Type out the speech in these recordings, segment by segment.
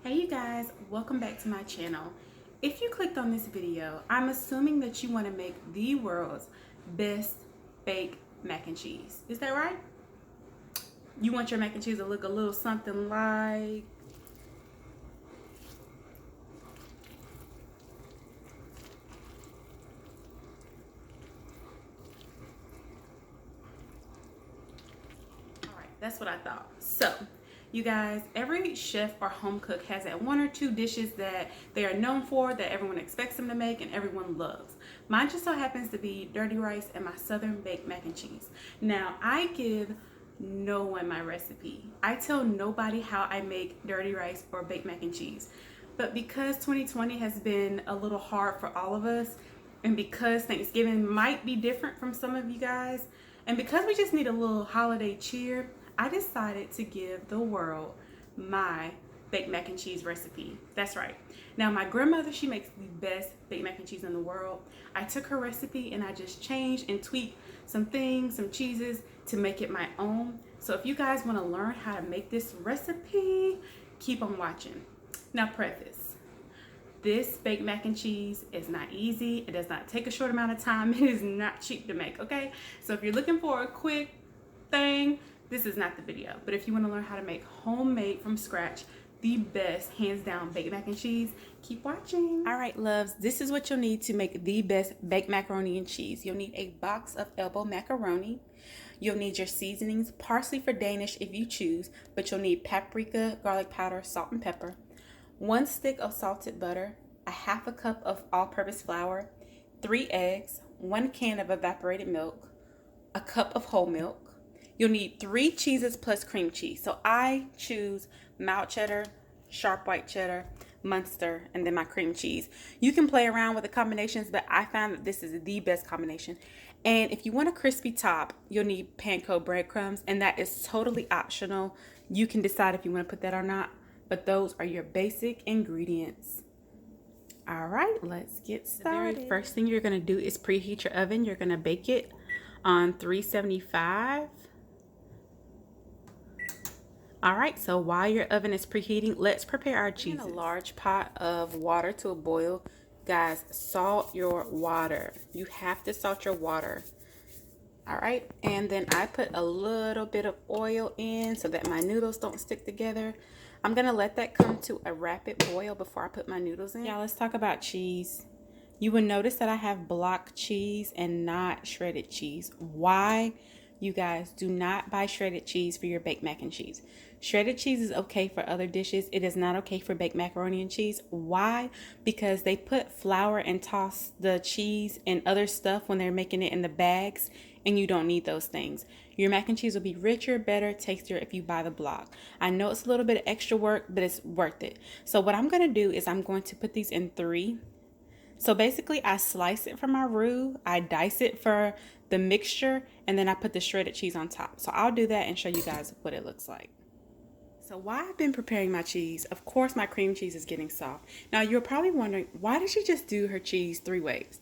Hey you guys, welcome back to my channel. If you clicked on this video, I'm assuming that you want to make the world's best baked mac and cheese. Is that right? You want your mac and cheese to look a little something like... Alright, that's what I thought. So, you guys, every chef or home cook has that one or two dishes that they are known for, that everyone expects them to make and everyone loves. Mine just so happens to be dirty rice and my southern baked mac and cheese. Now, I give no one my recipe. I tell nobody how I make dirty rice or baked mac and cheese. But because 2020 has been a little hard for all of us, and because Thanksgiving might be different from some of you guys, and because we just need a little holiday cheer, I decided to give the world my baked mac and cheese recipe. That's right. Now, my grandmother, she makes the best baked mac and cheese in the world. I took her recipe and I just changed and tweaked some things, some cheeses to make it my own. So if you guys want to learn how to make this recipe, keep on watching. Now, preface. This baked mac and cheese is not easy. It does not take a short amount of time. It is not cheap to make, okay? So if you're looking for a quick thing, this is not the video. But if you want to learn how to make homemade from scratch, the best, hands down, baked mac and cheese, keep watching. All right, loves, this is what you'll need to make the best baked macaroni and cheese. You'll need a box of elbow macaroni. You'll need your seasonings, parsley for Danish if you choose, but you'll need paprika, garlic powder, salt, and pepper. 1 stick of salted butter, a half a cup of all-purpose flour, 3 eggs, 1 can of evaporated milk, a cup of whole milk. You'll need 3 cheeses plus cream cheese. So I choose mild cheddar, sharp white cheddar, Munster, and then my cream cheese. You can play around with the combinations, but I found that this is the best combination. And if you want a crispy top, you'll need panko breadcrumbs, and that is totally optional. You can decide if you want to put that or not, but those are your basic ingredients. All right, let's get started. The very first thing you're going to do is preheat your oven. You're going to bake it on 375. All right, so while your oven is preheating, let's prepare our cheese. In a large pot of water to a boil. Guys, salt your water. You have to salt your water. All right, and then I put a little bit of oil in so that my noodles don't stick together. I'm gonna let that come to a rapid boil before I put my noodles in. Yeah, let's talk about cheese. You will notice that I have block cheese and not shredded cheese. Why? You guys, do not buy shredded cheese for your baked mac and cheese. Shredded cheese is okay for other dishes. It is not okay for baked macaroni and cheese. Why? Because they put flour and toss the cheese and other stuff when they're making it in the bags, and you don't need those things. Your mac and cheese will be richer, better, tastier if you buy the block. I know it's a little bit of extra work, but it's worth it. So what I'm going to do is I'm going to put these in 3. So basically I slice it for my roux, I dice it for the mixture, and then I put the shredded cheese on top. So I'll do that and show you guys what it looks like. So while I've been preparing my cheese, of course my cream cheese is getting soft. Now you're probably wondering, why did she just do her cheese 3 ways?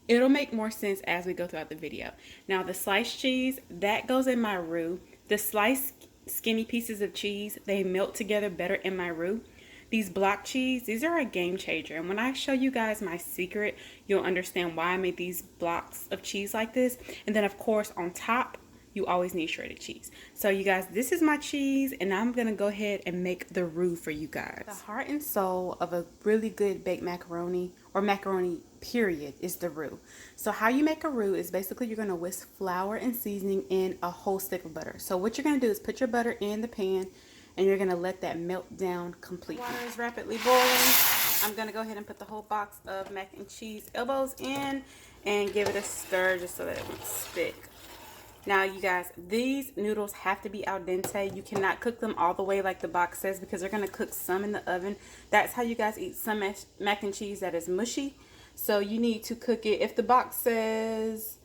It'll make more sense as we go throughout the video. Now the sliced cheese, that goes in my roux. The sliced skinny pieces of cheese, they melt together better in my roux. These block cheese, these are a game changer. And when I show you guys my secret, you'll understand why I made these blocks of cheese like this. And then of course on top, you always need shredded cheese. So you guys, this is my cheese, and I'm gonna go ahead and make the roux for you guys. The heart and soul of a really good baked macaroni, or macaroni period, is the roux. So how you make a roux is basically you're gonna whisk flour and seasoning in a whole stick of butter. So what you're gonna do is put your butter in the pan, and you're gonna let that melt down completely. Water is rapidly boiling. I'm gonna go ahead and put the whole box of mac and cheese elbows in and give it a stir just so that it won't stick. Now you guys, these noodles have to be al dente. You cannot cook them all the way like the box says, because they're gonna cook some in the oven. That's how you guys eat some mac and cheese that is mushy. So you need to cook it. If the box says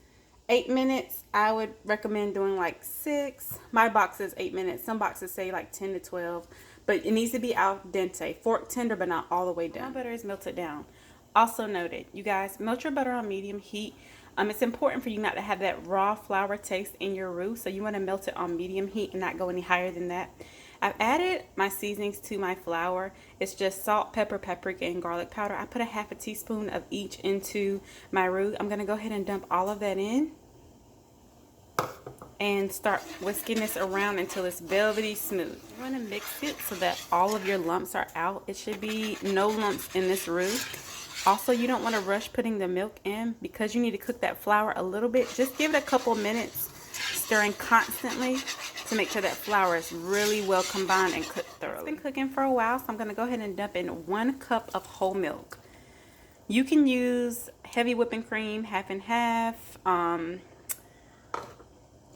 8 minutes, I would recommend doing like 6. My box is 8 minutes. Some boxes say like 10 to 12, but it needs to be al dente, fork tender, but not all the way down. My butter is melted down. Also noted, you guys, melt your butter on medium heat. It's important for you not to have that raw flour taste in your roux, so you want to melt it on medium heat and not go any higher than that. I've added my seasonings to my flour. It's just salt, pepper, paprika, and garlic powder. I put a half a teaspoon of each into my roux. I'm going to go ahead and dump all of that in and start whisking this around until it's velvety smooth. You want to mix it so that all of your lumps are out. It should be no lumps in this roux. Also, you don't want to rush putting the milk in because you need to cook that flour a little bit. Just give it a couple minutes, stirring constantly to make sure that flour is really well combined and cooked thoroughly. It's been cooking for a while, so I'm going to go ahead and dump in 1 cup of whole milk. You can use heavy whipping cream, half and half,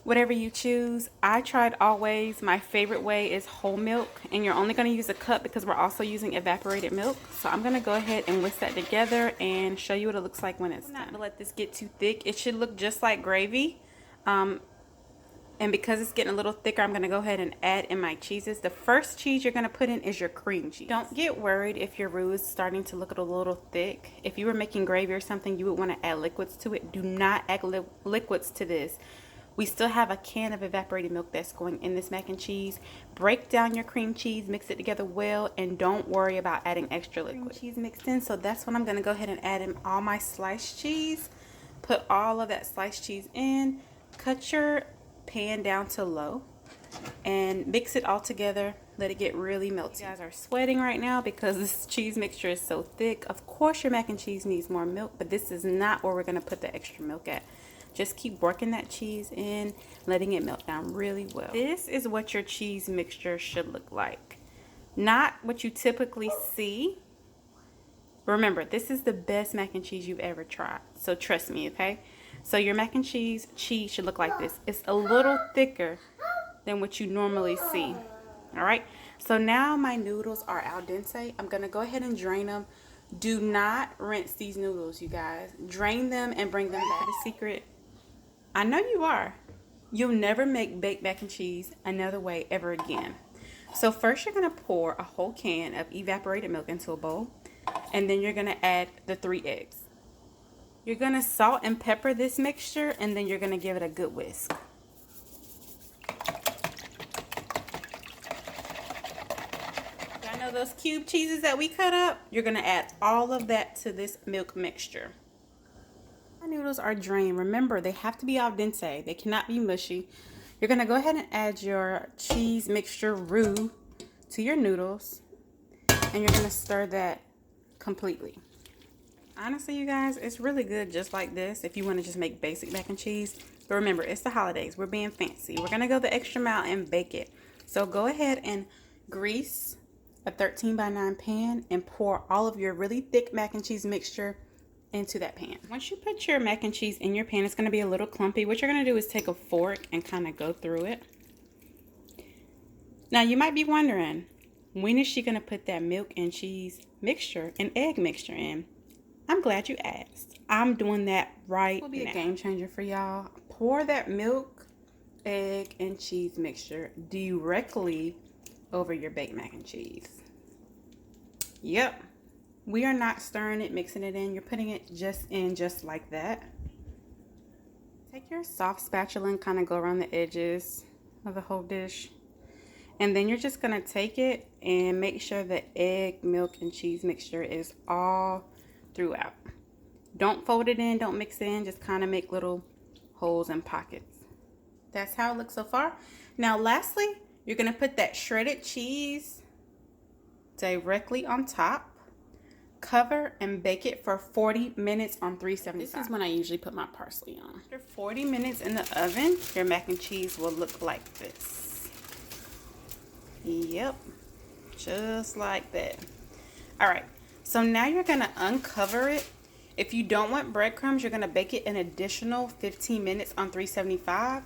whatever you choose. I tried Always. My favorite way is whole milk, and you're only going to use a cup because we're also using evaporated milk. So I'm going to go ahead and whisk that together and show you what it looks like when it's done. Not to let this get too thick. It should look just like gravy. And because it's getting a little thicker, I'm going to go ahead and add in my cheeses. The first cheese you're going to put in is your cream cheese. Don't get worried if your roux is starting to look a little thick. If you were making gravy or something, you would want to add liquids to it. Do not add liquids to this. We still have a can of evaporated milk that's going in this mac and cheese. Break down your cream cheese, mix it together well, and don't worry about adding extra liquid. Cream cheese mixed in, so that's when I'm going to go ahead and add in all my sliced cheese. Put all of that sliced cheese in. Cut your pan down to low and mix it all together. Let it get really melty. You guys are sweating right now because this cheese mixture is so thick. Of course your mac and cheese needs more milk, but this is not where we're going to put the extra milk at. Just keep working that cheese in, letting it melt down really well. This is what your cheese mixture should look like. Not what you typically see. Remember, this is the best mac and cheese you've ever tried. So trust me, okay? So your mac and cheese should look like this. It's a little thicker than what you normally see. All right? So now my noodles are al dente. I'm going to go ahead and drain them. Do not rinse these noodles, you guys. Drain them and bring them back. The secret, I know you are. You'll never make baked mac and cheese another way ever again. So first you're going to pour a whole can of evaporated milk into a bowl. And then you're going to add the 3 eggs. You're going to salt and pepper this mixture, and then you're going to give it a good whisk. Y'all know those cube cheeses that we cut up? You're going to add all of that to this milk mixture. My noodles are drained. Remember, they have to be al dente. They cannot be mushy. You're going to go ahead and add your cheese mixture roux to your noodles, and you're going to stir that completely. Honestly, you guys, it's really good just like this if you want to just make basic mac and cheese. But remember, it's the holidays. We're being fancy. We're going to go the extra mile and bake it. So go ahead and grease a 13x9 pan and pour all of your really thick mac and cheese mixture into that pan. Once you put your mac and cheese in your pan, it's going to be a little clumpy. What you're going to do is take a fork and kind of go through it. Now, you might be wondering, when is she going to put that milk and cheese mixture and egg mixture in? I'm glad you asked. I'm doing that right now. It will be a game changer for y'all. Pour that milk, egg, and cheese mixture directly over your baked mac and cheese. Yep. We are not stirring it, mixing it in. You're putting it just like that. Take your soft spatula and kind of go around the edges of the whole dish. And then you're just going to take it and make sure the egg, milk, and cheese mixture is all throughout. Don't fold it in, don't mix it in, just kind of make little holes and pockets. That's how it looks so far. Now lastly, you're going to put that shredded cheese directly on top. Cover and bake it for 40 minutes on 375. This is when I usually put my parsley on. After 40 minutes in the oven, your mac and cheese will look like this. Yep, just like that. All right, so now you're gonna uncover it. If you don't want breadcrumbs, you're gonna bake it an additional 15 minutes on 375.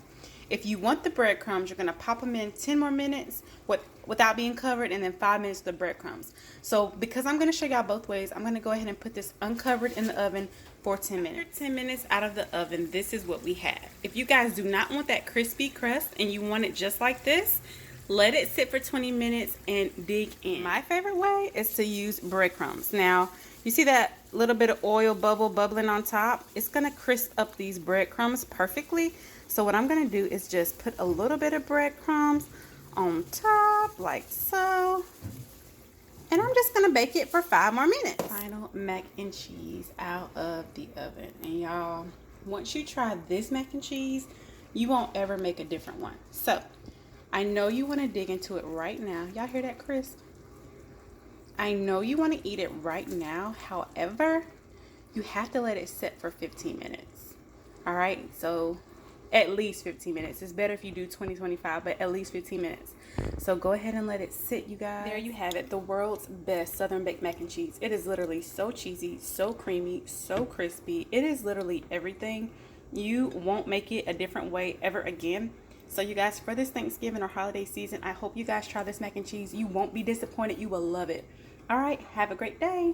If you want the breadcrumbs, you're gonna pop them in 10 more minutes without being covered, and then 5 minutes of the breadcrumbs. So because I'm gonna show y'all both ways, I'm gonna go ahead and put this uncovered in the oven for 10 minutes. After 10 minutes out of the oven, this is what we have. If you guys do not want that crispy crust and you want it just like this, let it sit for 20 minutes and dig in. My favorite way is to use breadcrumbs. Now, you see that little bit of oil bubbling on top? It's gonna crisp up these breadcrumbs perfectly. So what I'm gonna do is just put a little bit of breadcrumbs on top like so. And I'm just gonna bake it for 5 more minutes. Final mac and cheese out of the oven. And y'all, once you try this mac and cheese, you won't ever make a different one. So I know you want to dig into it right now. Y'all hear that crisp? I know you want to eat it right now. However, you have to let it sit for 15 minutes. All right, so at least 15 minutes. It's better if you do 20, 25, but at least 15 minutes. So go ahead and let it sit, you guys. There you have it, the world's best Southern baked mac and cheese. It is literally so cheesy, so creamy, so crispy. It is literally everything. You won't make it a different way ever again. So you guys, for this Thanksgiving or holiday season, I hope you guys try this mac and cheese. You won't be disappointed. You will love it. All right, have a great day.